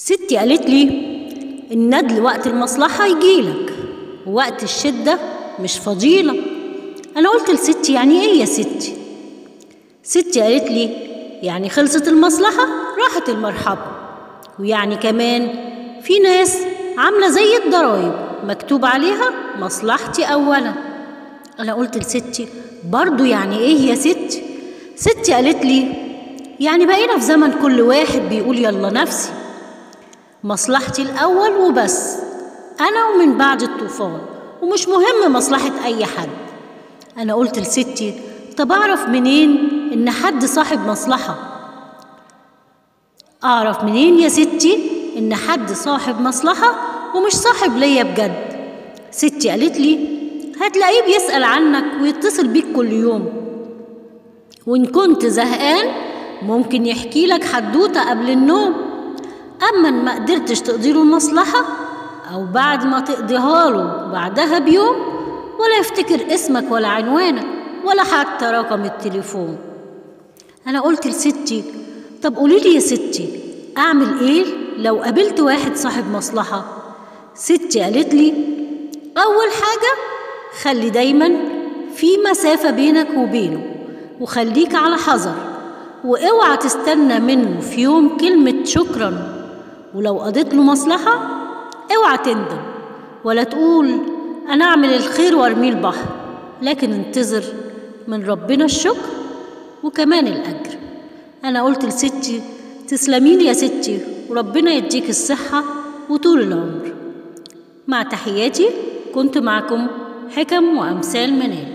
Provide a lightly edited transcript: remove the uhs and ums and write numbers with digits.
ستي قالت لي الندل وقت المصلحة يجيلك، ووقت الشدة مش فضيلة. أنا قلت لستي يعني إيه يا ستي؟ ستي قالت لي يعني خلصت المصلحة راحت المرحبا، ويعني كمان في ناس عاملة زي الضرايب مكتوب عليها مصلحتي أولا. أنا قلت لستي برضو يعني إيه يا ستي؟ ستي قالت لي يعني بقينا في زمن كل واحد بيقول يلا نفسي، مصلحتي الأول وبس، أنا ومن بعد الطوفان، ومش مهم مصلحة أي حد. أنا قلت لستي طب أعرف منين إن حد صاحب مصلحة؟ أعرف منين يا ستي إن حد صاحب مصلحة ومش صاحب ليا بجد؟ ستي قالت لي هتلاقيه بيسأل عنك ويتصل بيك كل يوم، وإن كنت زهقان ممكن يحكي لك حدوتة قبل النوم. أما إن ما قدرتش تقضيله المصلحة أو بعد ما تقضيها له بعدها بيوم، ولا يفتكر اسمك ولا عنوانك ولا حتى رقم التليفون. أنا قلت لستي طب قوليلي يا ستي أعمل إيه لو قابلت واحد صاحب مصلحة؟ ستي قالت لي أول حاجة خلي دايما في مسافة بينك وبينه، وخليك على حذر، واوعى تستنى منه في يوم كلمة شكرا. ولو قضيت له مصلحة اوعى تندم ولا تقول أنا أعمل الخير وارميه البحر، لكن انتظر من ربنا الشكر وكمان الأجر. أنا قلت لستي تسلميلي يا ستي، وربنا يديك الصحة وطول العمر. مع تحياتي كنت معكم حكم وأمثال منال.